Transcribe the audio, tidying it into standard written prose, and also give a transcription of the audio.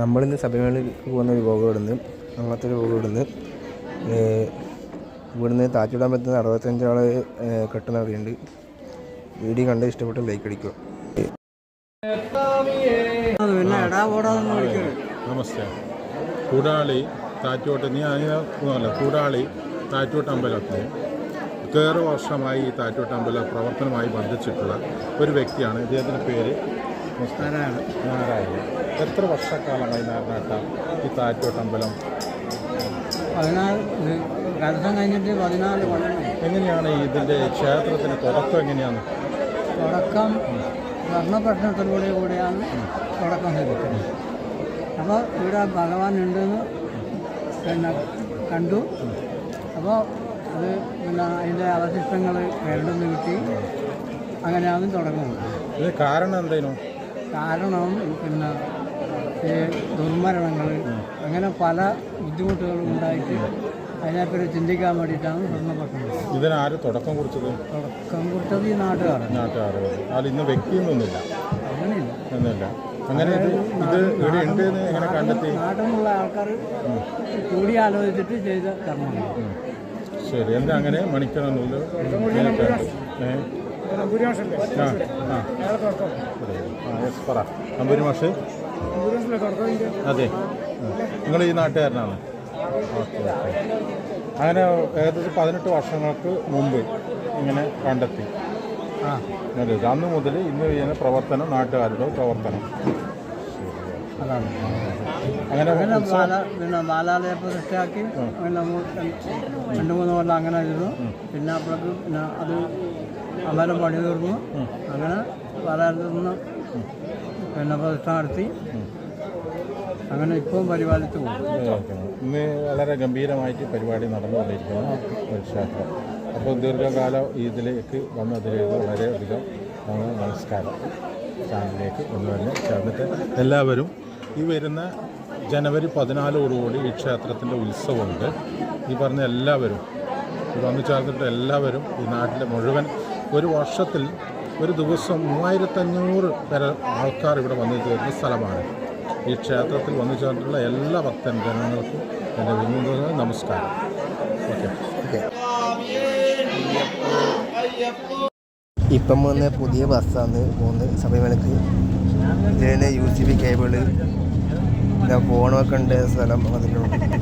നമ്മളിന്ന് ശബരിമലയിലേക്ക് പോകുന്ന ഒരു വ്ലോഗ് ഇടുന്നു. അങ്ങനത്തെ ഒരു വ്ലോഗ് ഇടുന്നു. ഇവിടുന്ന് താറ്റിടാൻ പറ്റുന്ന 65 ആൾ കെട്ടുന്നവരുണ്ട്. വീഡിയോ കണ്ട് ഇഷ്ടപ്പെട്ട ലൈക്ക് അടിക്കുക. നമസ്തേ. കൂടാളി താറ്റോട്ട് കൂടാളി താറ്റോട്ട് അമ്പലത്തിൽ ഏറെ വർഷമായി ഈ താറ്റോട്ട് അമ്പല പ്രവർത്തനമായി ബന്ധിച്ചിട്ടുള്ള ഒരു വ്യക്തിയാണ്. ഇദ്ദേഹത്തിൻ്റെ പേര് നാരായണൻ. എത്ര വർഷക്കാലമായി നാരായണേട്ട ഈ താറ്റോട്ട് അമ്പലം? 14 കലശം കഴിഞ്ഞിട്ട് 14 കൊല്ലം. എങ്ങനെയാണ് ഇതിൻ്റെ ക്ഷേത്രത്തിൻ്റെ തുടക്കം? എങ്ങനെയാണ് തുടക്കം? സ്വർണ്ണപ്രശ്നത്തിലൂടെയാണ് തുടക്കം ലഭിക്കുന്നത്. അപ്പോൾ ഇവിടെ ഭഗവാൻ ഉണ്ടെന്ന് കണ്ടു. അപ്പോൾ അത് അതിൻ്റെ അവശിഷ്ടങ്ങൾ വേണ്ടെന്ന് കിട്ടി. അങ്ങനെയാണ് തുടങ്ങുന്നത്. ഇത് കാരണം എന്തായിരുന്നു? കാരണം ഈ ദുർമരണങ്ങൾ അങ്ങനെ പല ബുദ്ധിമുട്ടുകളും ഉണ്ടായിട്ട് അതിനെപ്പറ്റി ചിന്തിക്കാൻ വേണ്ടിയിട്ടാണ് സ്വർണ്ണപ്രശ്നം. ഇതിനാര് തുടക്കം കുറിച്ചത്? തുടക്കം കുറിച്ചത് ഈ നാട്ടുകാർ. അത് ഇന്ന് വ്യക്തിയൊന്നുമില്ല, അങ്ങനെയില്ല ഒന്നുമില്ല. അങ്ങനെ ഇത് ഇവിടെ ഉണ്ട് എന്ന് എങ്ങനെ കണ്ടെത്തി? നാട്ടിൽ നിന്നുള്ള ആൾക്കാർ കൂടി ആലോചിച്ചിട്ട് ചെയ്ത കർമ്മമാണ്. ശരി. എന്താ അങ്ങനെ മണിക്കണമെന്നില്ല? നമ്പൂരി മാഷ്. അതെ, നിങ്ങൾ ഈ നാട്ടുകാരനാണ്. ഓക്കെ. അങ്ങനെ ഏകദേശം 18 വർഷങ്ങൾക്ക് മുമ്പ് ഇങ്ങനെ കണ്ടെത്തി. അതെ, അന്ന് മുതൽ ഇന്ന് ചെയ്യുന്ന പ്രവർത്തനം നാട്ടുകാരുടെ പ്രവർത്തനം. അതാണ്. അങ്ങനെ ബാലാലയ പ്രതിഷ്ഠയാക്കി 2-3 കൊല്ലം അങ്ങനെ ചെയ്തു. പിന്നെ അപ്പോഴേക്ക് അത് അമ്പലം പണി തീർന്നു. അങ്ങനെ ബാലാലയത്തിൽ നിന്ന് പ്രതിഷ്ഠ നടത്തി. അങ്ങനെ ഇപ്പം പരിപാലിച്ചു പോകും. ഇന്ന് വളരെ ഗംഭീരമായിട്ട് പരിപാടി നടന്നുകൊണ്ടിരിക്കുന്ന ഒരു ക്ഷേത്രം. അപ്പോൾ ദീർഘകാലം ഇതിലേക്ക് വന്നതിലേക്ക് വളരെയധികം നമസ്കാരം. ചാനലിലേക്ക് ഒന്നുതന്നെ ചേർന്നിട്ട് എല്ലാവരും ഈ വരുന്ന ജനുവരി 14 ഈ ക്ഷേത്രത്തിൻ്റെ ഉത്സവമുണ്ട്. ഈ പറഞ്ഞ എല്ലാവരും വന്നു ചേർന്നിട്ട് എല്ലാവരും ഈ നാട്ടിലെ മുഴുവൻ ഒരു വർഷത്തിൽ ഒരു ദിവസം 3500 വരെ ആൾക്കാർ ഇവിടെ വന്നു ചേരുന്ന സ്ഥലമാണ്. ഈ ക്ഷേത്രത്തിൽ വന്നു ചേർന്നിട്ടുള്ള എല്ലാ ഭക്തൻ ജനങ്ങൾക്കും എൻ്റെ വിനോദ നമസ്കാരം. ഓക്കെ. ഇപ്പം വന്ന പുതിയ ബസ്സാണ് പോകുന്നത് ശബരിമലക്ക്. ഇതിന് UCB കേബിള്, പിന്നെ ഫോൺ വെക്കേണ്ട സ്ഥലം അതിലുണ്ട്.